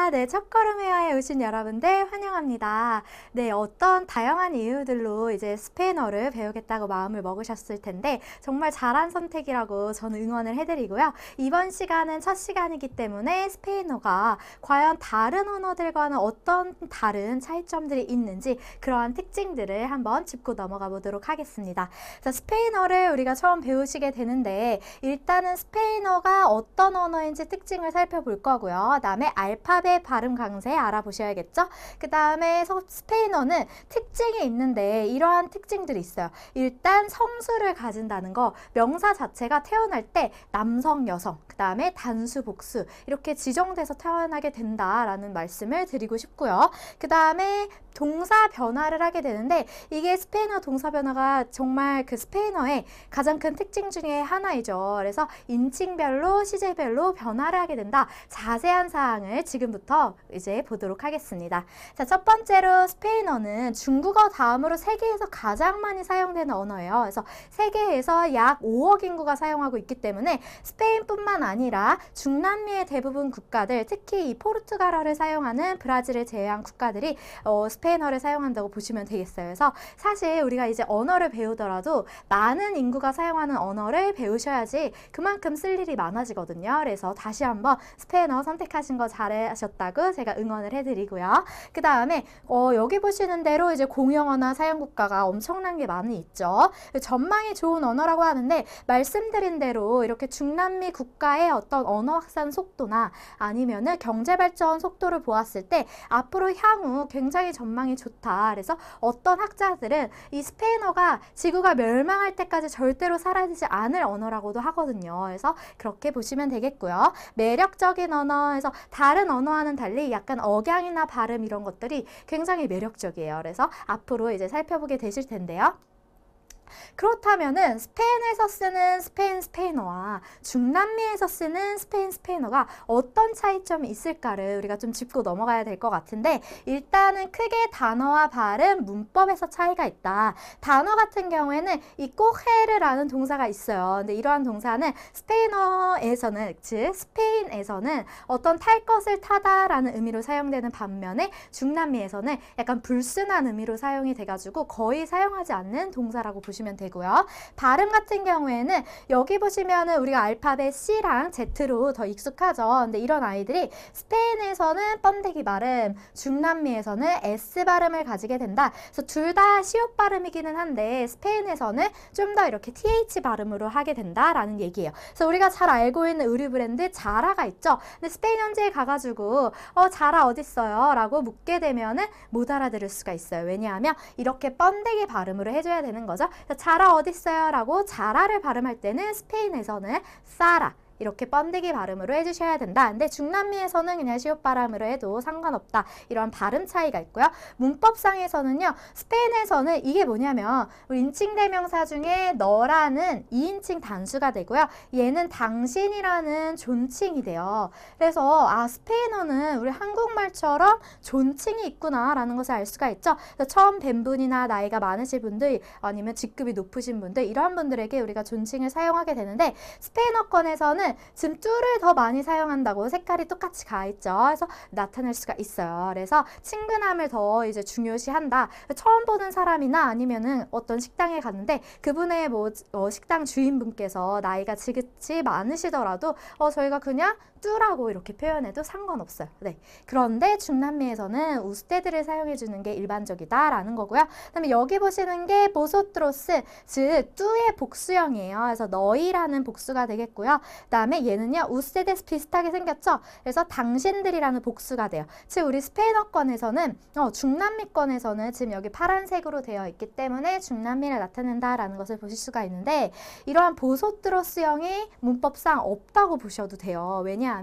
안녕하십니까. 네, 첫걸음 회화에 오신 여러분들 환영합니다. 네, 어떤 다양한 이유들로 이제 스페인어를 배우겠다고 마음을 먹으셨을 텐데 정말 잘한 선택이라고 저는 응원을 해드리고요. 이번 시간은 첫 시간이기 때문에 스페인어가 과연 다른 언어들과는 어떤 다른 차이점들이 있는지 그러한 특징들을 한번 짚고 넘어가 보도록 하겠습니다. 자, 스페인어를 우리가 처음 배우시게 되는데 일단은 스페인어가 어떤 언어인지 특징을 살펴볼 거고요. 그 다음에 알파벳 발음 강세 알아보셔야겠죠? 그 다음에 스페인어는 특징이 있는데 이러한 특징들이 있어요. 일단 성수를 가진다는 거, 명사 자체가 태어날 때 남성, 여성, 그 다음에 단수, 복수 이렇게 지정돼서 태어나게 된다라는 말씀을 드리고 싶고요. 그 다음에 동사 변화를 하게 되는데 이게 스페인어 동사 변화가 정말 그 스페인어의 가장 큰 특징 중에 하나이죠. 그래서 인칭별로 시제별로 변화를 하게 된다. 자세한 사항을 지금부터 이제 보도록 하겠습니다. 자, 첫 번째로 스페인어는 중국어 다음으로 세계에서 가장 많이 사용되는 언어예요. 그래서 세계에서 약 5억 인구가 사용하고 있기 때문에 스페인뿐만 아니라 중남미의 대부분 국가들, 특히 이 포르투갈어를 사용하는 브라질을 제외한 국가들이 스페인어를 사용한다고 보시면 되겠어요. 그래서 사실 우리가 이제 언어를 배우더라도 많은 인구가 사용하는 언어를 배우셔야지 그만큼 쓸 일이 많아지거든요. 그래서 다시 한번 스페인어 선택하신 거 잘하셨다고 제가 응원을 해드리고요. 그 다음에 여기 보시는 대로 이제 공용어나 사용국가가 엄청난 게 많이 있죠. 전망이 좋은 언어라고 하는데 말씀드린 대로 이렇게 중남미 국가의 어떤 언어 확산 속도나 아니면은 경제 발전 속도를 보았을 때 앞으로 향후 굉장히 전망이 좋다. 그래서 어떤 학자들은 이 스페인어가 지구가 멸망할 때까지 절대로 사라지지 않을 언어라고도 하거든요. 그래서 그렇게 보시면 되겠고요. 매력적인 언어에서 다른 언어와는 달리 약간 억양이나 발음 이런 것들이 굉장히 매력적이에요. 그래서 앞으로 이제 살펴보게 되실 텐데요. 그렇다면은 스페인에서 쓰는 스페인어와 중남미에서 쓰는 스페인어가 어떤 차이점이 있을까를 우리가 좀 짚고 넘어가야 될 것 같은데 일단은 크게 단어와 발음, 문법에서 차이가 있다. 단어 같은 경우에는 이 코헤르라는 동사가 있어요. 근데 이러한 동사는 스페인어에서는 즉 스페인에서는 어떤 탈 것을 타다라는 의미로 사용되는 반면에 중남미에서는 약간 불순한 의미로 사용이 돼가지고 거의 사용하지 않는 동사라고 보시면 되고요. 발음 같은 경우에는 여기 보시면은 우리가 알파벳 C랑 Z로 더 익숙하죠. 근데 이런 아이들이 스페인에서는 번데기 발음, 중남미에서는 S 발음을 가지게 된다. 그래서 둘 다 시옷 발음이기는 한데 스페인에서는 좀 더 이렇게 TH 발음으로 하게 된다라는 얘기예요. 그래서 우리가 잘 알고 있는 의류 브랜드 자라가 있죠. 근데 스페인 현지에 가가지고 자라 어딨어요? 라고 묻게 되면은 못 알아들을 수가 있어요. 왜냐하면 이렇게 번데기 발음으로 해줘야 되는 거죠. 자라 어딨어요? 라고 자라를 발음할 때는 스페인에서는 사라 이렇게 번데기 발음으로 해주셔야 된다. 근데 중남미에서는 그냥 시옷 발음으로 해도 상관없다. 이런 발음 차이가 있고요. 문법상에서는요. 스페인에서는 이게 뭐냐면 우리 인칭대명사 중에 너라는 2인칭 단수가 되고요. 얘는 당신이라는 존칭이 돼요. 그래서 스페인어는 우리 한국말처럼 존칭이 있구나 라는 것을 알 수가 있죠. 처음 뵌 분이나 나이가 많으신 분들 아니면 직급이 높으신 분들 이러한 분들에게 우리가 존칭을 사용하게 되는데 스페인어권에서는 지금 뚜를 더 많이 사용한다고 색깔이 똑같이 가 있죠. 그래서 나타낼 수가 있어요. 그래서 친근함을 더 이제 중요시한다. 처음 보는 사람이나 아니면은 어떤 식당에 갔는데 그분의 식당 주인분께서 나이가 지긋이 많으시더라도 저희가 그냥 뚜라고 이렇게 표현해도 상관없어요. 네. 그런데 중남미에서는 우스테드를 사용해 주는 게 일반적이다라는 거고요. 그다음에 여기 보시는 게 보소트로스, 즉 뚜의 복수형이에요. 그래서 너희라는 복수가 되겠고요. 그다음에 얘는요. 우스테드스 비슷하게 생겼죠. 그래서 당신들이라는 복수가 돼요. 즉 우리 스페인어권에서는 중남미권에서는 지금 여기 파란색으로 되어 있기 때문에 중남미를 나타낸다라는 것을 보실 수가 있는데 이러한 보소트로스형이 문법상 없다고 보셔도 돼요. 왜냐하면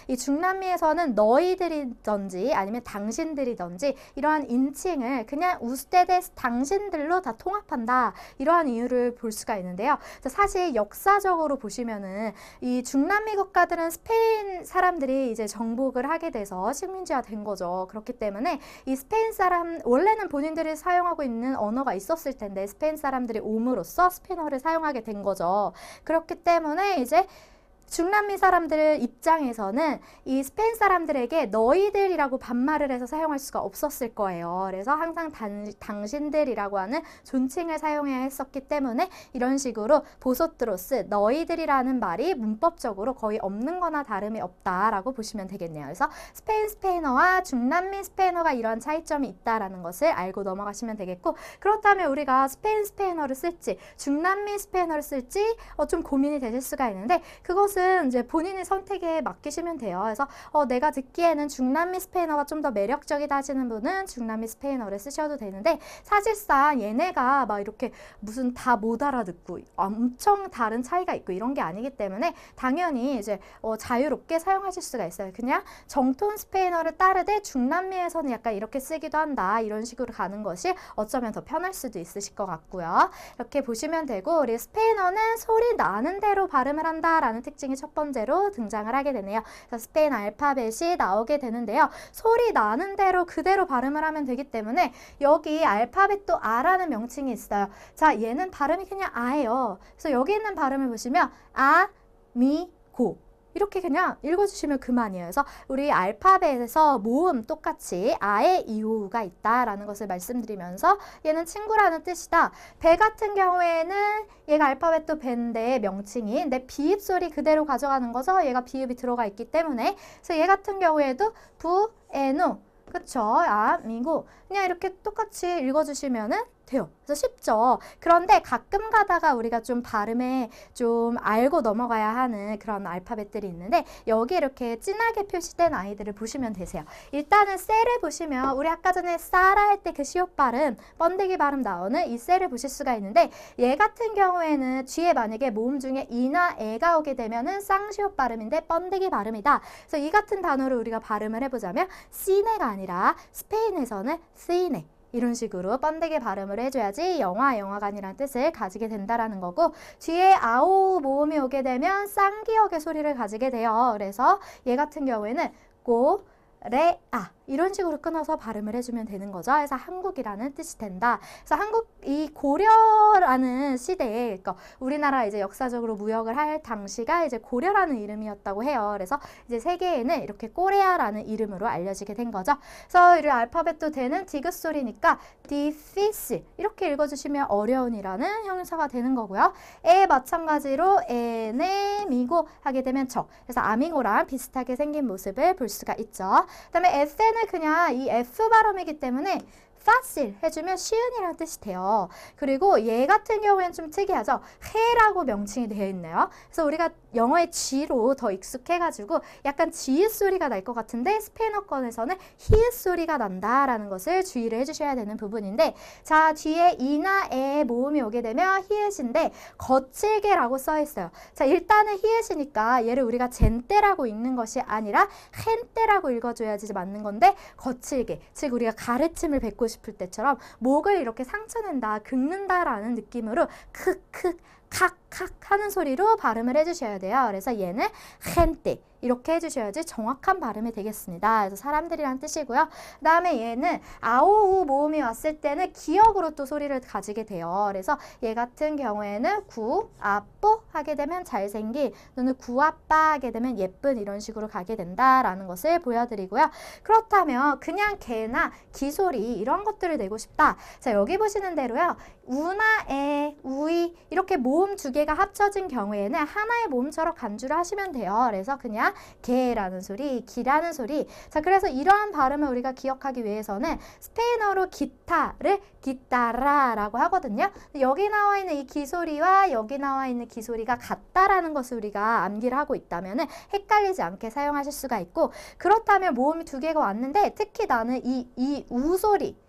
이 중남미에서는 너희들이든지 아니면 당신들이든지 이러한 인칭을 그냥 우스테데스 당신들로 다 통합한다. 이러한 이유를 볼 수가 있는데요. 사실 역사적으로 보시면은 이 중남미 국가들은 스페인 사람들이 이제 정복을 하게 돼서 식민지화 된 거죠. 그렇기 때문에 이 스페인 사람 원래는 본인들이 사용하고 있는 언어가 있었을 텐데 스페인 사람들이 옴으로써 스페인어를 사용하게 된 거죠. 그렇기 때문에 이제 중남미 사람들 입장에서는 이 스페인 사람들에게 너희들이라고 반말을 해서 사용할 수가 없었을 거예요. 그래서 항상 당신들이라고 하는 존칭을 사용해야 했었기 때문에 이런 식으로 보소트로스, 너희들이라는 말이 문법적으로 거의 없는 거나 다름이 없다라고 보시면 되겠네요. 그래서 스페인어와 중남미 스페인어가 이러한 차이점이 있다라는 것을 알고 넘어가시면 되겠고, 그렇다면 우리가 스페인어를 쓸지 중남미 스페인어를 쓸지 좀 고민이 되실 수가 있는데, 그것은 이제 본인의 선택에 맡기시면 돼요. 그래서 내가 듣기에는 중남미 스페인어가 좀 더 매력적이다 하시는 분은 중남미 스페인어를 쓰셔도 되는데, 사실상 얘네가 막 이렇게 무슨 다 못 알아듣고 엄청 다른 차이가 있고 이런 게 아니기 때문에 당연히 이제 자유롭게 사용하실 수가 있어요. 그냥 정통 스페인어를 따르되 중남미에서는 약간 이렇게 쓰기도 한다, 이런 식으로 가는 것이 어쩌면 더 편할 수도 있으실 것 같고요. 이렇게 보시면 되고, 우리 스페인어는 소리 나는 대로 발음을 한다라는 특징이 첫 번째로 등장을 하게 되네요. 그래서 스페인 알파벳이 나오게 되는데요. 소리 나는 대로 그대로 발음을 하면 되기 때문에 여기 알파벳도 아라는 명칭이 있어요. 자, 얘는 발음이 그냥 아예요. 그래서 여기 있는 발음을 보시면 아, 미, 고 이렇게 그냥 읽어주시면 그만이에요. 그래서 우리 알파벳에서 모음 똑같이 아에 이오우가 있다라는 것을 말씀드리면서 얘는 친구라는 뜻이다. 배 같은 경우에는 얘가 알파벳도 배인데 명칭이, 근데 비읍 소리 그대로 가져가는 거죠. 얘가 비읍이 들어가 있기 때문에. 그래서 얘 같은 경우에도 부, 에노, 그쵸? 아, 미고 그냥 이렇게 똑같이 읽어주시면은 돼요. 그래서 쉽죠. 그런데 가끔 가다가 우리가 좀 발음에 좀 알고 넘어가야 하는 그런 알파벳들이 있는데, 여기 이렇게 진하게 표시된 아이들을 보시면 되세요. 일단은 셀을 보시면 우리 아까 전에 싸라 할 때 그 시옷 발음, 번데기 발음 나오는 이 셀을 보실 수가 있는데, 얘 같은 경우에는 뒤에 만약에 모음 중에 이나 에가 오게 되면은 쌍시옷 발음인데 번데기 발음이다. 그래서 이 같은 단어를 우리가 발음을 해보자면 시네가 아니라 스페인에서는 시네, 이런 식으로 번데기 발음을 해줘야지 영화관이라는 뜻을 가지게 된다라는 거고, 뒤에 아오 모음이 오게 되면 쌍기역의 소리를 가지게 돼요. 그래서 얘 같은 경우에는 꼬, 레, 아 이런 식으로 끊어서 발음을 해주면 되는 거죠. 그래서 한국이라는 뜻이 된다. 그래서 이 고려라는 시대에, 그러니까 우리나라 이제 역사적으로 무역을 할 당시가 이제 고려라는 이름이었다고 해요. 그래서 이제 세계에는 이렇게 꼬레아라는 이름으로 알려지게 된 거죠. 그래서 이 알파벳도 되는 디귿 소리니까 difícil 이렇게 읽어주시면 어려운이라는 형용사가 되는 거고요. 에 마찬가지로 에네미고 하게 되면 저. 그래서 아미고랑 비슷하게 생긴 모습을 볼 수가 있죠. 그 다음에 F는 그냥 이 F 발음이기 때문에 fácil 해주면 쉬운이라는 뜻이 돼요. 그리고 얘 같은 경우에는 좀 특이하죠. 해라고 명칭이 되어 있네요. 그래서 우리가 영어의 G로 더 익숙해가지고 약간 지읒 소리가 날 것 같은데, 스페인어권에서는 히읗 소리가 난다라는 것을 주의를 해주셔야 되는 부분인데, 자, 뒤에 이나 에 모음이 오게 되면 히읗인데 거칠게라고 써 있어요. 자, 일단은 히읗이니까 얘를 우리가 젠떼라고 읽는 것이 아니라 헨떼라고 읽어줘야지 맞는 건데, 거칠게, 즉 우리가 가르침을 뱉고 싶을 때처럼 목을 이렇게 상처낸다, 긁는다라는 느낌으로 크크 칵칵 하는 소리로 발음을 해주셔야 돼요. 그래서 얘는 gente 이렇게 해주셔야지 정확한 발음이 되겠습니다. 그래서 사람들이란 뜻이고요. 그 다음에 얘는 아오우 모음이 왔을 때는 기역으로 또 소리를 가지게 돼요. 그래서 얘 같은 경우에는 구, 아뽀 하게 되면 잘생긴, 또는 구아빠 하게 되면 예쁜, 이런 식으로 가게 된다라는 것을 보여드리고요. 그렇다면 그냥 개나 기소리 이런 것들을 내고 싶다. 자, 여기 보시는 대로요. 우나 에, 우이 이렇게 모음 두 개가 합쳐진 경우에는 하나의 모음처럼 간주를 하시면 돼요. 그래서 그냥 개라는 소리, 기라는 소리. 자, 그래서 이러한 발음을 우리가 기억하기 위해서는 스페인어로 기타를 기타라라고 하거든요. 여기 나와 있는 이 기소리와 여기 나와 있는 기소리가 같다라는 것을 우리가 암기를 하고 있다면 헷갈리지 않게 사용하실 수가 있고, 그렇다면 모음이 두 개가 왔는데 특히 나는 이 우소리,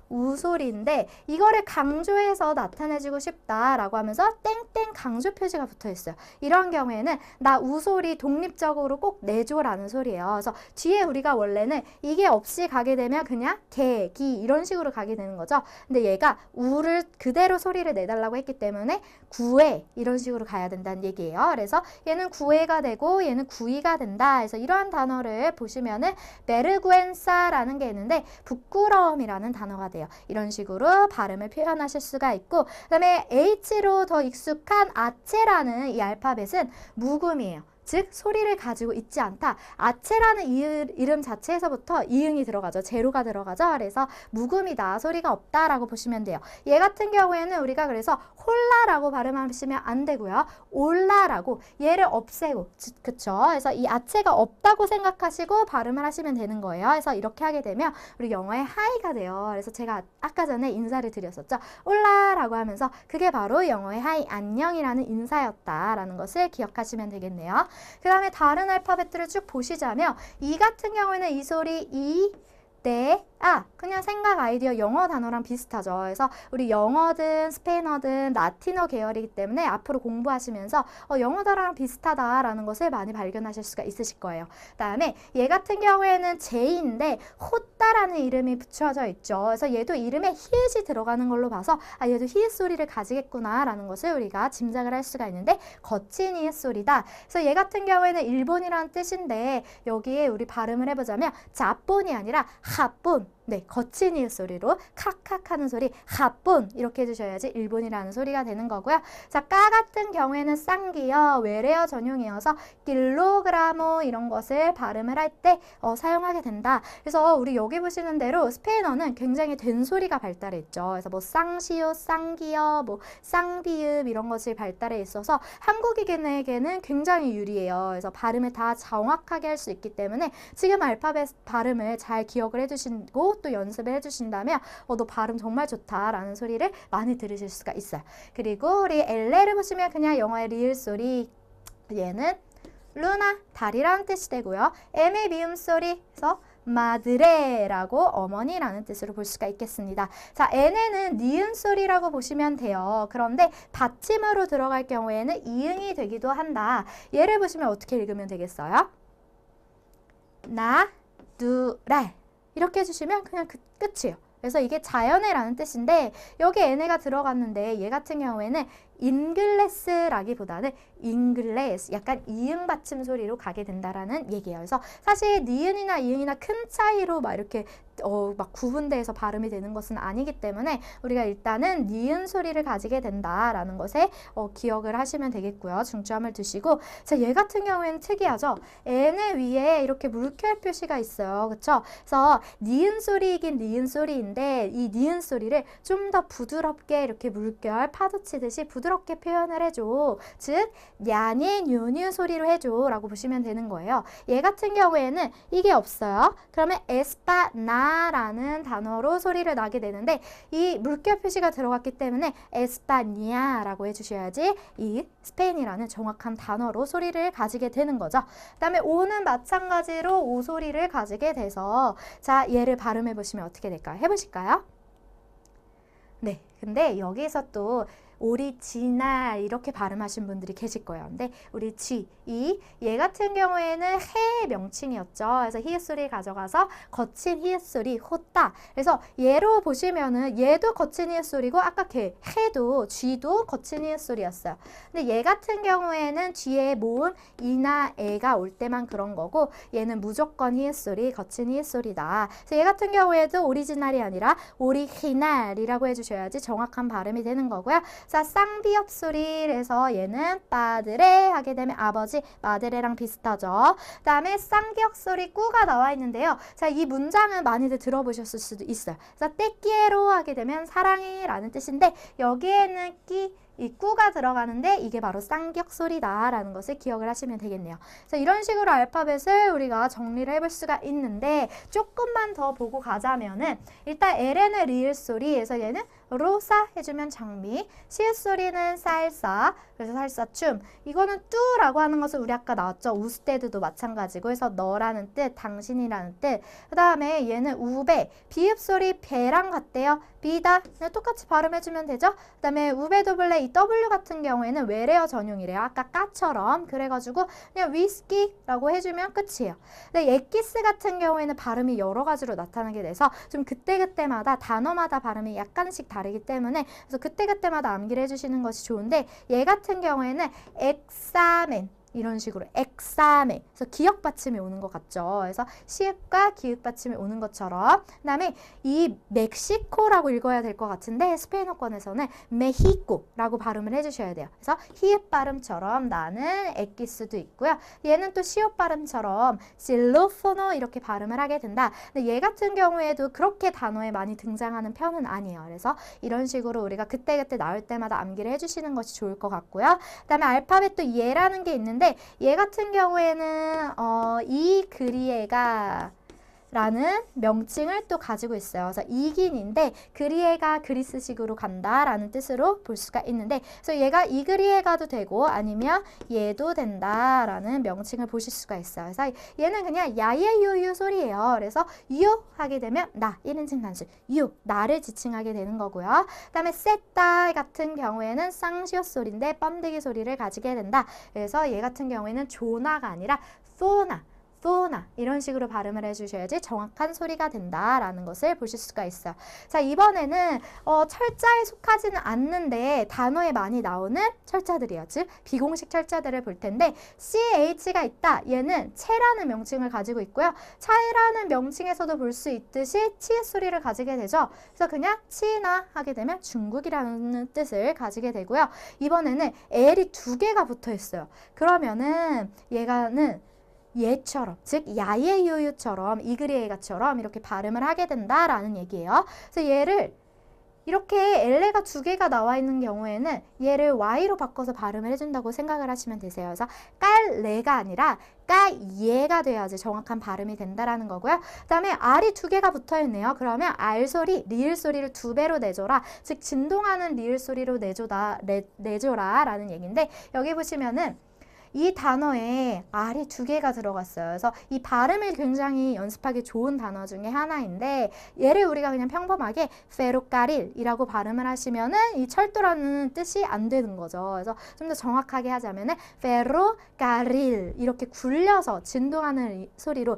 우소리인데 이거를 강조해서 나타내주고 싶다라고 하면서 땡땡 강조 표시가 붙어 있어요. 이런 경우에는 나 우소리 독립적으로 꼭 내줘라는 소리예요. 그래서 뒤에 우리가 원래는 이게 없이 가게 되면 그냥 개, 기 이런 식으로 가게 되는 거죠. 근데 얘가 우를 그대로 소리를 내달라고 했기 때문에 구에 이런 식으로 가야 된다는 얘기예요. 그래서 얘는 구에가 되고 얘는 구이가 된다. 그래서 이러한 단어를 보시면은 베르구엔사라는 게 있는데 부끄러움이라는 H라는 단어가 돼요. 이런 식으로 발음을 표현하실 수가 있고, 그 다음에 H로 더 익숙한 아체라는 이 알파벳은 묵음이에요. 즉 소리를 가지고 있지 않다. 아체라는 이름 자체에서부터 이응이 들어가죠. 제로가 들어가죠. 그래서 묵음이다. 소리가 없다라고 보시면 돼요. 얘 같은 경우에는 우리가 그래서 홀라라고 발음하시면 안 되고요. 올라라고 얘를 없애고, 그쵸? 그래서 이 아체가 없다고 생각하시고 발음을 하시면 되는 거예요. 그래서 이렇게 하게 되면 우리 영어의 하이가 돼요. 그래서 제가 아까 전에 인사를 드렸었죠. 올라라고 하면서 그게 바로 영어의 하이, 안녕이라는 인사였다라는 것을 기억하시면 되겠네요. 그 다음에 다른 알파벳들을 쭉 보시자면 이 같은 경우에는 이 소리 이, 네, 아 그냥 생각 아이디어 영어 단어랑 비슷하죠. 그래서 우리 영어든 스페인어든 라틴어 계열이기 때문에 앞으로 공부하시면서 영어 단어랑 비슷하다라는 것을 많이 발견하실 수가 있으실 거예요. 그 다음에 얘 같은 경우에는 제이인데 호따라는 이름이 붙여져 있죠. 그래서 얘도 이름에 히읗이 들어가는 걸로 봐서 아 얘도 히읗 소리를 가지겠구나 라는 것을 우리가 짐작을 할 수가 있는데 거친 히읗 소리다. 그래서 얘 같은 경우에는 일본이라는 뜻인데 여기에 우리 발음을 해보자면 자본이 아니라 핫본, 네, 거친 이응 소리로 칵칵 하는 소리 핫본 이렇게 해주셔야지 일본이라는 소리가 되는 거고요. 자, 까 같은 경우에는 쌍기어, 외래어 전용이어서 킬로그라모 이런 것을 발음을 할 때 사용하게 된다. 그래서 우리 여기 보시는 대로 스페인어는 굉장히 된 소리가 발달해 있죠. 그래서 뭐 쌍시오, 쌍기어, 뭐 쌍비읍 이런 것이 발달해 있어서 한국인에게는 굉장히 유리해요. 그래서 발음을 다 정확하게 할 수 있기 때문에 지금 알파벳 발음을 잘 기억을 해주시고 또 연습을 해주신다면 너 발음 정말 좋다라는 소리를 많이 들으실 수가 있어요. 그리고 우리 엘레를 보시면 그냥 영어의 리을 소리, 얘는 루나, 달이라는 뜻이 되고요. M의 미음 소리에서 마드레라고 어머니라는 뜻으로 볼 수가 있겠습니다. 자, N에는 니은 소리라고 보시면 돼요. 그런데 받침으로 들어갈 경우에는 이응이 되기도 한다. 얘를 보시면 어떻게 읽으면 되겠어요? 나두랄 이렇게 해주시면 그냥 끝이에요. 그래서 이게 자연애라는 뜻인데 여기 N가 들어갔는데 얘 같은 경우에는 인글레스라기보다는 잉글레스 약간 이응 받침 소리로 가게 된다라는 얘기예요. 그래서 사실 니은이나 이응이나 큰 차이로 막 이렇게 막 구분돼서 발음이 되는 것은 아니기 때문에 우리가 일단은 니은 소리를 가지게 된다라는 것에 기억을 하시면 되겠고요. 중점을 두시고 자, 얘 같은 경우에는 특이하죠. N의 위에 이렇게 물결 표시가 있어요. 그렇죠? 그래서 니은 소리이긴 니은 소리인데 이 니은 소리를 좀 더 부드럽게 이렇게 물결 파도 치듯이 부드럽게 표현을 해줘. 즉 야니 뉴뉴 소리로 해줘 라고 보시면 되는 거예요. 얘 같은 경우에는 이게 없어요. 그러면 에스파나라는 단어로 소리를 나게 되는데 이 물결 표시가 들어갔기 때문에 에스파니아라고 해주셔야지 이 스페인이라는 정확한 단어로 소리를 가지게 되는 거죠. 그 다음에 오는 마찬가지로 오 소리를 가지게 돼서 자, 얘를 발음해 보시면 어떻게 될까요? 해보실까요? 네, 근데 여기서 또 오리지널 이렇게 발음하신 분들이 계실 거예요. 근데 우리 얘 같은 경우에는 해의 명칭이었죠. 그래서 히읗 소리 가져가서 거친 히읗 소리 호따. 그래서 얘로 보시면은 얘도 거친 히읗 소리고 아까 해도 쥐도 거친 히읗 소리였어요. 근데 얘 같은 경우에는 뒤에 모음 이나 에가 올 때만 그런 거고 얘는 무조건 히읗 소리, 거친 히읗 소리다. 그래서 얘 같은 경우에도 오리지널이 아니라 오리히날이라고 해주셔야지 정확한 발음이 되는 거고요. 자, 쌍비읍 소리에서 얘는 빠드레 하게 되면 아버지 마드레랑 비슷하죠. 그 다음에 쌍기역 소리 꾸가 나와 있는데요. 자, 이 문장은 많이들 들어보셨을 수도 있어요. 자, 떼끼에로 하게 되면 사랑해 라는 뜻인데 여기에는 이 꾸가 들어가는데 이게 바로 쌍기역 소리다라는 것을 기억을 하시면 되겠네요. 자, 이런 식으로 알파벳을 우리가 정리를 해볼 수가 있는데 조금만 더 보고 가자면은 일단 LN의 리을 소리에서 얘는 로사 해주면 장미, 시읒 소리는 살사, 그래서 살사춤. 이거는 뚜라고 하는 것은 우리 아까 나왔죠. 우스테드도 마찬가지고 해서 너라는 뜻, 당신이라는 뜻. 그 다음에 얘는 우베, 비읍 소리 배랑 같대요. 비다, 그냥 똑같이 발음해주면 되죠. 그 다음에 우베도블레 이 W 같은 경우에는 외래어 전용이래요. 아까 까처럼. 그래가지고 그냥 위스키라고 해주면 끝이에요. 근데 에키스 같은 경우에는 발음이 여러 가지로 나타나게 돼서 좀 그때그때마다 단어마다 발음이 약간씩 다르기 때문에 그래서 그때그때마다 암기를 해주시는 것이 좋은데 얘 같은 경우에는 엑사멘 이런 식으로 exame. 그래서 기역 받침이 오는 것 같죠. 그래서 시읒과 기역 받침이 오는 것처럼. 그다음에 이 멕시코라고 읽어야 될 것 같은데 스페인어권에서는 메히코라고 발음을 해주셔야 돼요. 그래서 히읗 발음처럼 나는 엑기스도 있고요. 얘는 또 시옷 발음처럼 실로포노 이렇게 발음을 하게 된다. 근데 얘 같은 경우에도 그렇게 단어에 많이 등장하는 편은 아니에요. 그래서 이런 식으로 우리가 그때그때 나올 때마다 암기를 해주시는 것이 좋을 것 같고요. 그 다음에 알파벳 또 얘라는 게 있는데 얘 같은 경우에는 이 그리에가 라는 명칭을 또 가지고 있어요. 그래서 이긴인데 그리에가 그리스식으로 간다라는 뜻으로 볼 수가 있는데 그래서 얘가 이 그리에가도 되고 아니면 얘도 된다라는 명칭을 보실 수가 있어요. 그래서 얘는 그냥 야예유유 소리예요. 그래서 유 하게 되면 나 1인칭 단수 유 나를 지칭하게 되는 거고요. 그 다음에 세따 같은 경우에는 쌍시옷 소리인데 번데기 소리를 가지게 된다. 그래서 얘 같은 경우에는 조나가 아니라 소나 소나 이런 식으로 발음을 해주셔야지 정확한 소리가 된다라는 것을 보실 수가 있어요. 자, 이번에는 철자에 속하지는 않는데 단어에 많이 나오는 철자들이에요. 즉 비공식 철자들을 볼 텐데 CH가 있다. 얘는 체라는 명칭을 가지고 있고요. 차이라는 명칭에서도 볼 수 있듯이 치읓 소리를 가지게 되죠. 그래서 그냥 치나 하게 되면 중국이라는 뜻을 가지게 되고요. 이번에는 L이 두 개가 붙어 있어요. 그러면은 얘가는 얘처럼 즉 야예유유처럼 이그리에가처럼 이렇게 발음을 하게 된다라는 얘기예요. 그래서 얘를 이렇게 엘레가 두 개가 나와 있는 경우에는 얘를 Y로 바꿔서 발음을 해준다고 생각을 하시면 되세요. 그래서 깔레가 아니라 까예가 돼야지 정확한 발음이 된다라는 거고요. 그 다음에 R이 두 개가 붙어 있네요. 그러면 R 소리, 리을 소리를 두 배로 내줘라. 즉 진동하는 리을 소리로 내줘라 라는 얘기인데 여기 보시면은 이 단어에 R이 두 개가 들어갔어요. 그래서 이 발음을 굉장히 연습하기 좋은 단어 중에 하나인데 얘를 우리가 그냥 평범하게 페로카릴이라고 발음을 하시면은 이 철도라는 뜻이 안 되는 거죠. 그래서 좀 더 정확하게 하자면은 페로카릴 이렇게 굴려서 진동하는 소리로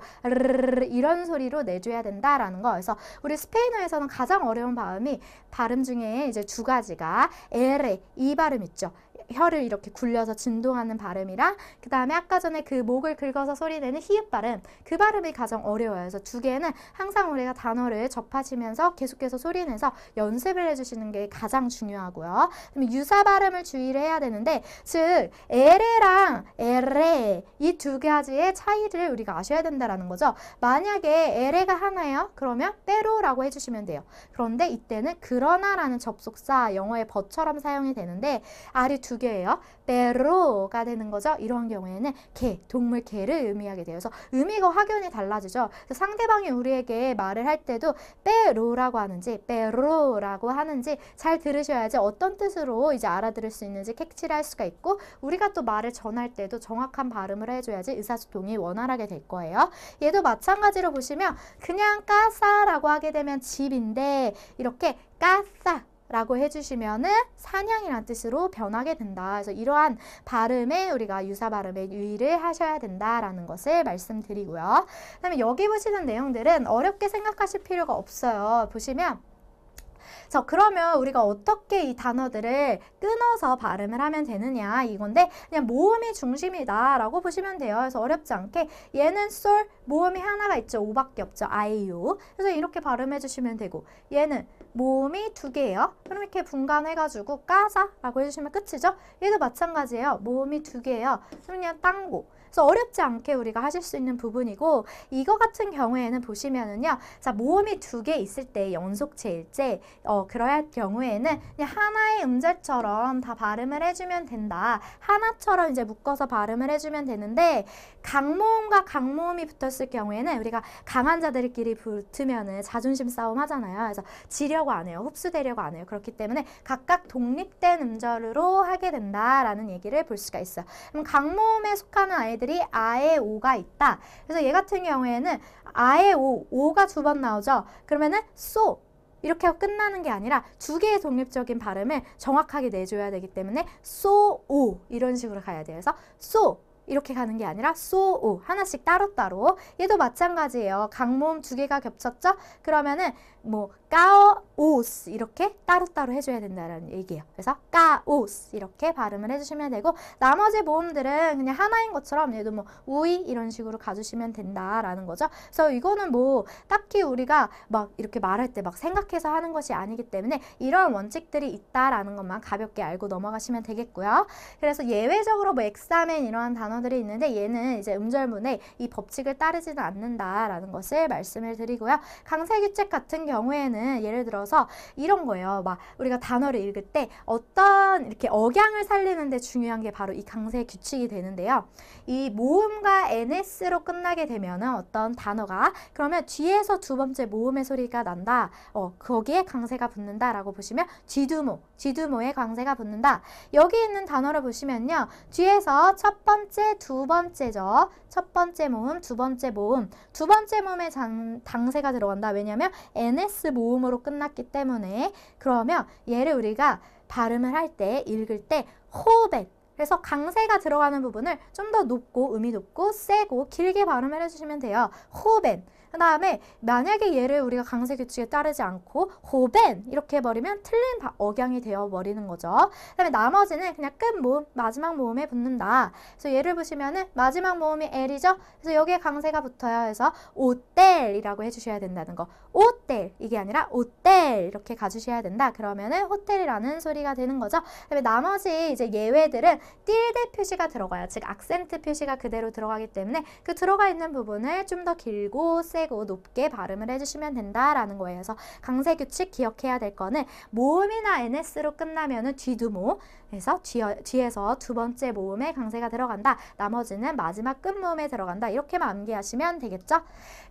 이런 소리로 내줘야 된다라는 거. 그래서 우리 스페인어에서는 가장 어려운 발음 중에 이제 두 가지가 에레 이 발음 있죠. 혀를 이렇게 굴려서 진동하는 발음이랑 그 다음에 아까 전에 그 목을 긁어서 소리내는 히읗 발음 그 발음이 가장 어려워요. 그래서 두 개는 항상 우리가 단어를 접하시면서 계속해서 소리내서 연습을 해주시는 게 가장 중요하고요. 그다음에 유사 발음을 주의를 해야 되는데 즉 에레랑 에레 이 두 가지의 차이를 우리가 아셔야 된다라는 거죠. 만약에 에레가 하나예요. 그러면 빼로라고 해주시면 돼요. 그런데 이때는 그러나라는 접속사 영어의 버처럼 사용이 되는데 R이 두 개예요. 빼로가 되는 거죠. 이런 경우에는 개, 동물 개를 의미하게 돼요. 그래서 의미가 확연히 달라지죠. 그래서 상대방이 우리에게 말을 할 때도 빼로라고 하는지 빼로라고 하는지 잘 들으셔야지 어떤 뜻으로 이제 알아들을 수 있는지 캐치를 할 수가 있고 우리가 또 말을 전할 때도 정확한 발음을 해줘야지 의사소통이 원활하게 될 거예요. 얘도 마찬가지로 보시면 그냥 까사라고 하게 되면 집인데 이렇게 까사 라고 해주시면은 사냥이라는 뜻으로 변하게 된다. 그래서 이러한 발음에 우리가 유사 발음에 유의를 하셔야 된다라는 것을 말씀드리고요. 그다음에 여기 보시는 내용들은 어렵게 생각하실 필요가 없어요. 보시면 그러면 우리가 어떻게 이 단어들을 끊어서 발음을 하면 되느냐 이건데 그냥 모음이 중심이다 라고 보시면 돼요. 그래서 어렵지 않게 얘는 솔 모음이 하나가 있죠. 5밖에 없죠. 아이유. 그래서 이렇게 발음해 주시면 되고 얘는 모음이 두 개예요. 그럼 이렇게 분간해가지고 까사라고 해주시면 끝이죠. 얘도 마찬가지예요. 모음이 두 개예요. 그럼 그냥 땅고. 그래서 어렵지 않게 우리가 하실 수 있는 부분이고 이거 같은 경우에는 보시면은요. 자, 모음이 두 개 있을 때 연속체일제 그럴 경우에는 그냥 하나의 음절처럼 다 발음을 해주면 된다. 하나처럼 이제 묶어서 발음을 해주면 되는데 강모음과 강모음이 붙었을 경우에는 우리가 강한 자들끼리 붙으면은 자존심 싸움 하잖아요. 그래서 지려고 안 해요. 흡수되려고 안 해요. 그렇기 때문에 각각 독립된 음절으로 하게 된다라는 얘기를 볼 수가 있어요. 그럼 강모음에 속하는 아이들이 아에 오가 있다. 그래서 얘 같은 경우에는 아에 오가 두 번 나오죠. 그러면은 소 이렇게 하고 끝나는 게 아니라 두 개의 독립적인 발음을 정확하게 내줘야 되기 때문에 소, 오 이런 식으로 가야 돼요. 그래서 소, 이렇게 가는 게 아니라 소, 하나씩 따로따로. 얘도 마찬가지예요. 강모음 두 개가 겹쳤죠? 그러면은 뭐 까오스 이렇게 따로따로 해줘야 된다는 얘기예요. 그래서 까오스 이렇게 발음을 해주시면 되고, 나머지 모음들은 그냥 하나인 것처럼 얘도 뭐 우이 이런 식으로 가주시면 된다라는 거죠. 그래서 이거는 뭐 딱히 우리가 막 이렇게 말할 때 막 생각해서 하는 것이 아니기 때문에 이런 원칙들이 있다라는 것만 가볍게 알고 넘어가시면 되겠고요. 그래서 예외적으로 뭐 엑사멘 이러한 단어들이 있는데 얘는 이제 음절문에 이 법칙을 따르지는 않는다라는 것을 말씀을 드리고요. 강세규칙 같은 경우에는 예를 들어서 이런 거예요. 막 우리가 단어를 읽을 때 어떤 이렇게 억양을 살리는데 중요한 게 바로 이 강세규칙이 되는데요. 이 모음과 ns로 끝나게 되면은 어떤 단어가 그러면 뒤에서 두 번째 모음의 소리가 난다. 거기에 강세가 붙는다라고 보시면 쥐두모에 강세가 붙는다. 여기 있는 단어를 보시면요. 뒤에서 첫 번째, 두 번째죠. 첫 번째 모음, 두 번째 모음. 두 번째 모음에 강세가 들어간다. 왜냐하면 ns 모음으로 끝났기 때문에. 그러면 얘를 우리가 발음을 할 때, 읽을 때 호흡. 그래서 강세가 들어가는 부분을 좀 더 높고, 음이 높고, 세고, 길게 발음을 해주시면 돼요. 호벤. 그 다음에 만약에 얘를 우리가 강세 규칙에 따르지 않고 호벤 이렇게 해버리면 틀린 억양이 되어버리는 거죠. 그 다음에 나머지는 그냥 끝 모음, 마지막 모음에 붙는다. 그래서 얘를 보시면은 마지막 모음이 L이죠. 그래서 여기에 강세가 붙어요. 그래서 오텔이라고 해주셔야 된다는 거. 오텔 이게 아니라 오텔 이렇게 가주셔야 된다. 그러면은 호텔이라는 소리가 되는 거죠. 그 다음에 나머지 이제 예외들은 틸데 표시가 들어가요. 즉 악센트 표시가 그대로 들어가기 때문에 그 들어가 있는 부분을 좀 더 길고 세고 높게 발음을 해주시면 된다라는 거예요. 그래서 강세 규칙 기억해야 될 거는 모음이나 ns로 끝나면은 뒤두모. 그래서 뒤에서 두 번째 모음에 강세가 들어간다. 나머지는 마지막 끝 모음에 들어간다. 이렇게만 암기하시면 되겠죠?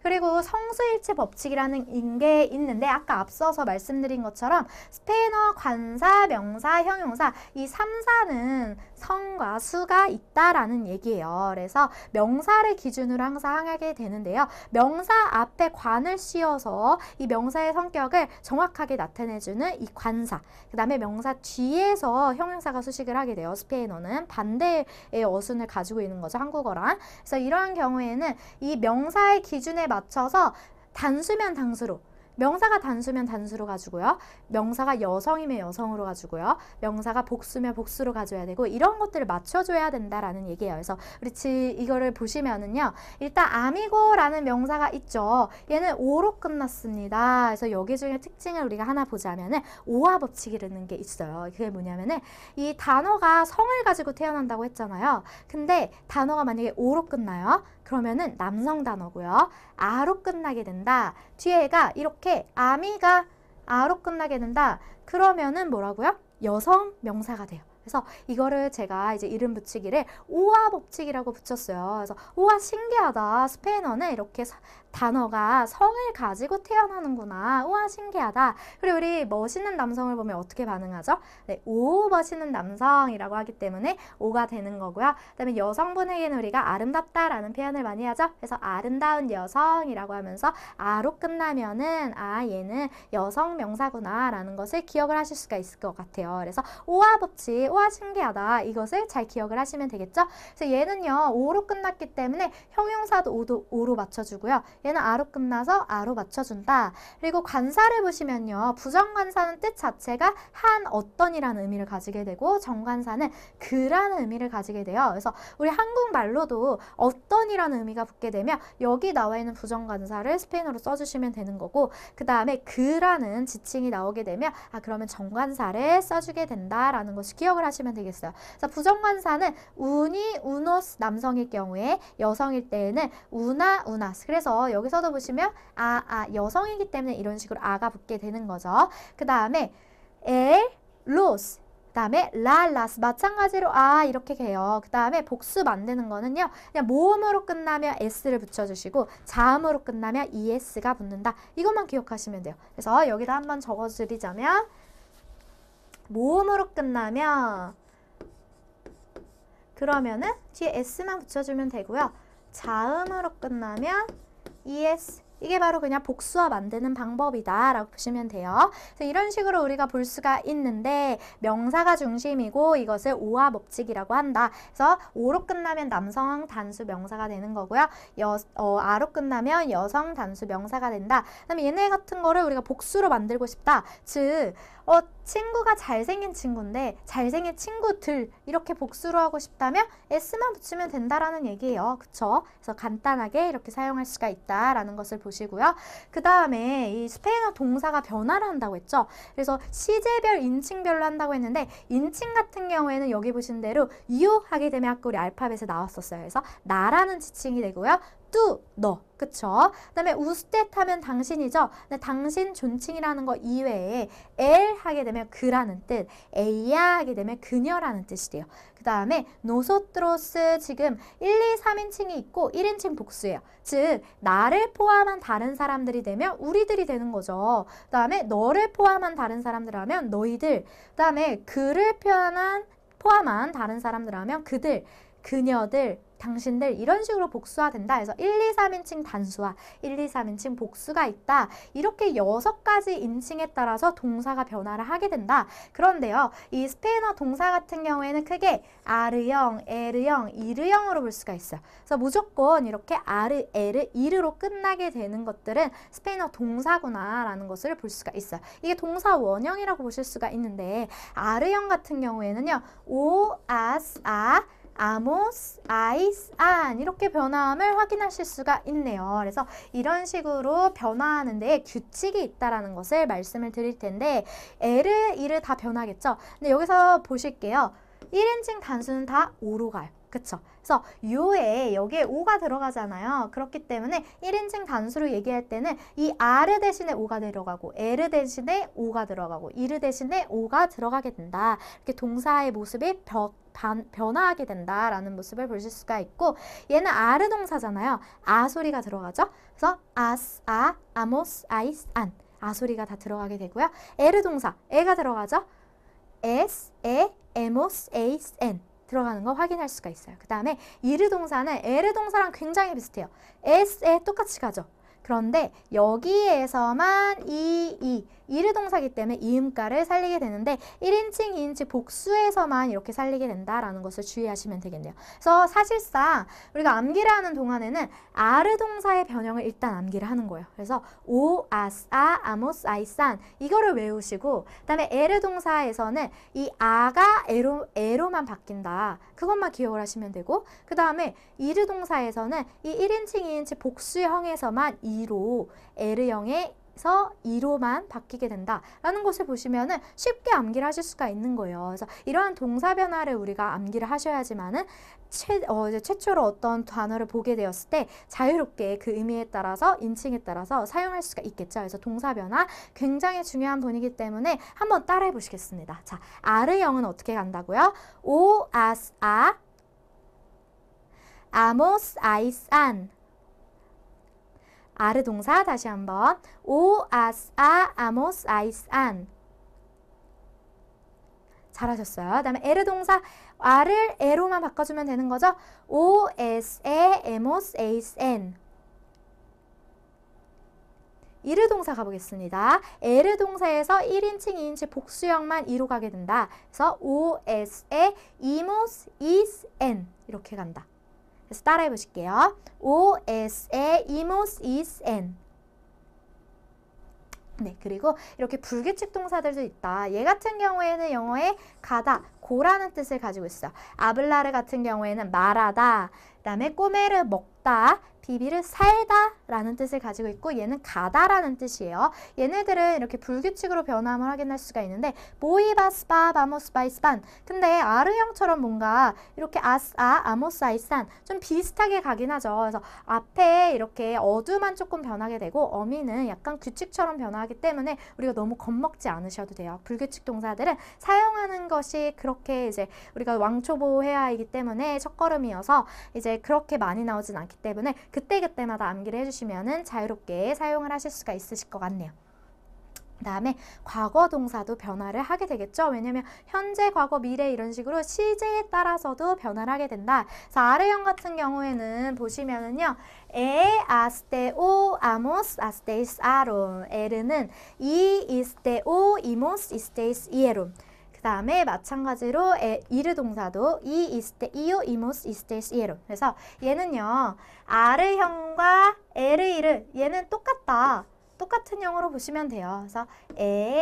그리고 성수일치 법칙이라는 게 있는데 아까 앞서서 말씀드린 것처럼 스페인어 관사, 명사, 형용사 이 3사는 성과 수가 있다라는 얘기예요. 그래서 명사를 기준으로 항상 하게 되는데요. 명사 앞에 관을 씌워서 이 명사의 성격을 정확하게 나타내주는 이 관사. 그 다음에 명사 뒤에서 형용사가 수식을 하게 돼요. 스페인어는 반대의 어순을 가지고 있는 거죠. 한국어랑. 그래서 이러한 경우에는 이 명사의 기준에 맞춰서 단수면 단수로, 명사가 단수면 단수로 가지고요. 명사가 여성이면 여성으로 가지고요. 명사가 복수면 복수로 가져야 되고 이런 것들을 맞춰줘야 된다라는 얘기예요. 그래서 우리 이거를 보시면은요. 일단 아미고라는 명사가 있죠. 얘는 오로 끝났습니다. 그래서 여기 중에 특징을 우리가 하나 보자면은 오화 법칙이라는 게 있어요. 그게 뭐냐면은 이 단어가 성을 가지고 태어난다고 했잖아요. 근데 단어가 만약에 오로 끝나요. 그러면은 남성 단어고요. 아로 끝나게 된다. 뒤에가 이렇게 아미가 아로 끝나게 된다. 그러면은 뭐라고요? 여성 명사가 돼요. 그래서 이거를 제가 이제 이름 붙이기를 오화 법칙이라고 붙였어요. 그래서 오화 신기하다. 스페인어는 이렇게 단어가 성을 가지고 태어나는구나. 우와 신기하다. 그리고 우리 멋있는 남성을 보면 어떻게 반응하죠? 네, 오 멋있는 남성이라고 하기 때문에 오가 되는 거고요. 그 다음에 여성분에게는 우리가 아름답다라는 표현을 많이 하죠. 그래서 아름다운 여성이라고 하면서 아로 끝나면은 얘는 여성 명사구나 라는 것을 기억을 하실 수가 있을 것 같아요. 그래서 오화 법칙, 오화 신기하다 이것을 잘 기억을 하시면 되겠죠. 그래서 얘는요 오로 끝났기 때문에 형용사도 오로 맞춰주고요. 얘는 아로 끝나서 아로 맞춰준다. 그리고 관사를 보시면요. 부정관사는 뜻 자체가 한 어떤이라는 의미를 가지게 되고 정관사는 그라는 의미를 가지게 돼요. 그래서 우리 한국말로도 어떤이라는 의미가 붙게 되면 여기 나와 있는 부정관사를 스페인어로 써주시면 되는 거고 그 다음에 그라는 지칭이 나오게 되면 그러면 정관사를 써주게 된다라는 것을 기억을 하시면 되겠어요. 그래서 부정관사는 우니, 우노스 남성일 경우에 여성일 때에는 우나, 우나스. 그래서 여기서도 보시면 여성이기 때문에 이런 식으로 아가 붙게 되는 거죠. 그 다음에 엘, 로스 그 다음에 라라스 마찬가지로 이렇게 해요. 그 다음에 복수 만드는 거는요. 그냥 모음으로 끝나면 s를 붙여주시고 자음으로 끝나면 es가 붙는다. 이것만 기억하시면 돼요. 그래서 여기다 한번 적어드리자면 모음으로 끝나면 그러면은 뒤에 s만 붙여주면 되고요. 자음으로 끝나면 es 이게 바로 그냥 복수와 만드는 방법이다 라고 보시면 돼요. 그래서 이런 식으로 우리가 볼 수가 있는데 명사가 중심이고 이것을 오화 법칙이라고 한다. 그래서 오로 끝나면 남성 단수 명사가 되는 거고요. 아로 끝나면 여성 단수 명사가 된다. 그다음에 얘네 같은 거를 우리가 복수로 만들고 싶다. 즉 친구가 잘생긴 친구인데 잘생긴 친구들 이렇게 복수로 하고 싶다면 s만 붙이면 된다라는 얘기예요. 그쵸? 그래서 간단하게 이렇게 사용할 수가 있다라는 것을 보시고요. 그 다음에 이 스페인어 동사가 변화를 한다고 했죠. 그래서 시제별, 인칭별로 한다고 했는데 인칭 같은 경우에는 여기 보신 대로 you 하게 되면 아까 우리 알파벳에 나왔었어요. 그래서 나라는 지칭이 되고요. 뚜, 너, 그쵸? 그 다음에 우스테 하면 당신이죠? 근데 당신 존칭이라는 거 이외에 엘 하게 되면 그라는 뜻, 에이야 하게 되면 그녀라는 뜻이 돼요. 그 다음에 노소트로스 지금 1, 2, 3인칭이 있고 1인칭 복수예요. 즉 나를 포함한 다른 사람들이 되면 우리들이 되는 거죠. 그 다음에 너를 포함한 다른 사람들 하면 너희들, 그 다음에 그를 포함한 다른 사람들 하면 그들, 그녀들, 당신들 이런 식으로 복수화 된다. 그래서 1, 2, 3인칭 단수와 1, 2, 3인칭 복수가 있다. 이렇게 6가지 인칭에 따라서 동사가 변화를 하게 된다. 그런데요. 이 스페인어 동사 같은 경우에는 크게 아르형, 에르형, 이르형으로 볼 수가 있어요. 그래서 무조건 이렇게 아르, 에르, 이르로 끝나게 되는 것들은 스페인어 동사구나 라는 것을 볼 수가 있어요. 이게 동사 원형이라고 보실 수가 있는데 아르형 같은 경우에는요. 오, 아스, 아, 아모스, 아이스, 안 이렇게 변화함을 확인하실 수가 있네요. 그래서 이런 식으로 변화하는 데 규칙이 있다라는 것을 말씀을 드릴 텐데 에르, 이르 다 변하겠죠? 근데 여기서 보실게요. 1인칭 단수는 다 오로 가요. 그쵸? 그래서 요에 여기에 오가 들어가잖아요. 그렇기 때문에 1인칭 단수로 얘기할 때는 이 아르 대신에 오가 들어가고 에르 대신에 오가 들어가고 이르 대신에 오가 들어가게 된다. 이렇게 동사의 모습이 변화하게 된다라는 모습을 보실 수가 있고 얘는 아르 동사잖아요. 아 소리가 들어가죠. 그래서 아스, 아, 아모스, 아이스, 안 아 소리가 다 들어가게 되고요. 에르 동사 에가 들어가죠. 에스, 에, 에모스, 에이스, 엔 들어가는 거 확인할 수가 있어요. 그 다음에 이르 동사는 에르 동사랑 굉장히 비슷해요. s에 똑같이 가죠. 그런데 여기에서만 이르 동사기 때문에 이음가를 살리게 되는데 1인칭, 2인칭 복수에서만 이렇게 살리게 된다라는 것을 주의하시면 되겠네요. 그래서 사실상 우리가 암기를 하는 동안에는 아르 동사의 변형을 일단 암기를 하는 거예요. 그래서 오, 아스, 아, 아모스, 아이산 이거를 외우시고 그 다음에 에르 동사에서는 이 아가 에로만 바뀐다. 그것만 기억을 하시면 되고 그 다음에 이르 동사에서는 이 1인칭, 2인칭 복수형에서만 이로 에르형에서 이로만 바뀌게 된다라는 것을 보시면은 쉽게 암기를 하실 수가 있는 거예요. 그래서 이러한 동사 변화를 우리가 암기를 하셔야지만은 이제 최초로 어떤 단어를 보게 되었을 때 자유롭게 그 의미에 따라서 인칭에 따라서 사용할 수가 있겠죠. 그래서 동사 변화 굉장히 중요한 분이기 때문에 한번 따라해 보시겠습니다. 자, 아르형은 어떻게 간다고요? 오, 아스, 아, 아모스, 아이스, 안 아르 동사 다시 한번 오, 아스, 아, 아모스, 아이스, 안 잘하셨어요. 그 다음에 에르 동사 아를 에로만 바꿔주면 되는 거죠. 오, 에스, 에, 에모스, 에이스, 엔 이르 동사 가보겠습니다. 에르 동사에서 1인칭, 2인칭 복수형만 이로 가게 된다. 그래서 오, 에스, 에, 이모스, 이스, 엔 이렇게 간다. 그래서 따라해 보실게요. 오, 에스, 에, 이모스, 이스, 엔 네, 그리고 이렇게 불규칙 동사들도 있다. 얘 같은 경우에는 영어에 가다, 고라는 뜻을 가지고 있어요. 아블라르 같은 경우에는 말하다, 그 다음에 꼬메르 먹다, 비비를 살다 라는 뜻을 가지고 있고 얘는 가다라는 뜻이에요. 얘네들은 이렇게 불규칙으로 변함을 확인할 수가 있는데 보이바스바 바모스바이스반 근데 아르형처럼 뭔가 이렇게 아스아 아모스아이산 좀 비슷하게 가긴 하죠. 그래서 앞에 이렇게 어두만 조금 변하게 되고 어미는 약간 규칙처럼 변하기 때문에 우리가 너무 겁먹지 않으셔도 돼요. 불규칙 동사들은 사용하는 것이 그렇게 이제 우리가 왕초보해야 하기 때문에 첫걸음이어서 이제 그렇게 많이 나오진 않기 때문에 그때그때마다 암기를 해주시면은 자유롭게 사용을 하실 수가 있으실 것 같네요. 그다음에 과거 동사도 변화를 하게 되겠죠. 왜냐면 현재, 과거, 미래 이런 식으로 시제에 따라서도 변화를 하게 된다. 그래서 아래형 같은 경우에는 보시면은요. este o amos, estáis aron. 에르는 y este o imos, estáis ieron. 그 다음에 마찬가지로 이르 동사도 이 이스테 이오 이모스 이스테스 이에로. 그래서 얘는요. 아르형과 에르이르 얘는 똑같은 형으로 보시면 돼요. 그래서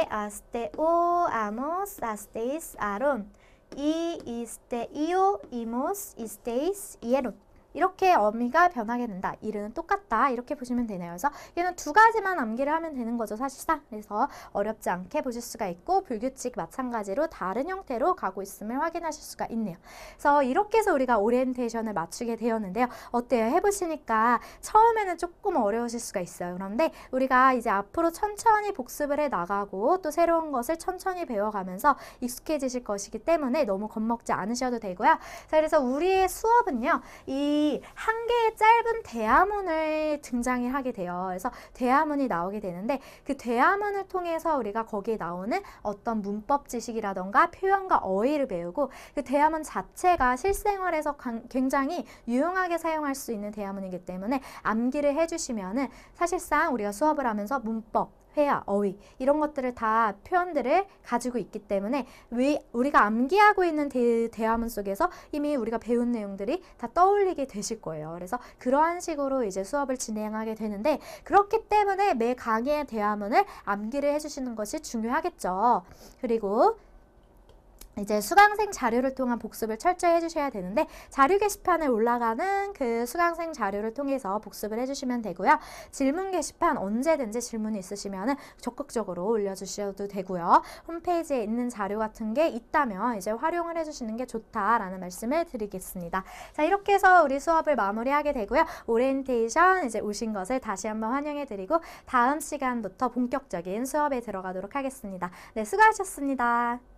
아스테 오 아모스 아스테이스 아론 이 이스테 이오 이모스 이스테이스 이에론. 이렇게 어미가 변하게 된다. 이르는 똑같다. 이렇게 보시면 되네요. 그래서 얘는 두 가지만 암기를 하면 되는 거죠. 사실상. 그래서 어렵지 않게 보실 수가 있고 불규칙 마찬가지로 다른 형태로 가고 있음을 확인하실 수가 있네요. 그래서 이렇게 해서 우리가 오리엔테이션을 맞추게 되었는데요. 어때요? 해보시니까 처음에는 조금 어려우실 수가 있어요. 그런데 우리가 이제 앞으로 천천히 복습을 해 나가고 또 새로운 것을 천천히 배워가면서 익숙해지실 것이기 때문에 너무 겁먹지 않으셔도 되고요. 자, 그래서 우리의 수업은요. 이 한 개의 짧은 대화문을 등장을 하게 돼요. 그래서 대화문이 나오게 되는데 그 대화문을 통해서 우리가 거기에 나오는 어떤 문법 지식이라던가 표현과 어휘를 배우고 그 대화문 자체가 실생활에서 굉장히 유용하게 사용할 수 있는 대화문이기 때문에 암기를 해주시면은 사실상 우리가 수업을 하면서 문법 회화, 어휘 이런 것들을 다 표현들을 가지고 있기 때문에 우리가 암기하고 있는 대화문 속에서 이미 우리가 배운 내용들이 다 떠올리게 되실 거예요. 그래서 그러한 식으로 이제 수업을 진행하게 되는데 그렇기 때문에 매 강의의 대화문을 암기를 해주시는 것이 중요하겠죠. 그리고 이제 수강생 자료를 통한 복습을 철저히 해주셔야 되는데 자료 게시판에 올라가는 그 수강생 자료를 통해서 복습을 해주시면 되고요. 질문 게시판 언제든지 질문이 있으시면 적극적으로 올려주셔도 되고요. 홈페이지에 있는 자료 같은 게 있다면 이제 활용을 해주시는 게 좋다라는 말씀을 드리겠습니다. 자, 이렇게 해서 우리 수업을 마무리하게 되고요. 오리엔테이션 이제 오신 것을 다시 한번 환영해드리고 다음 시간부터 본격적인 수업에 들어가도록 하겠습니다. 네, 수고하셨습니다.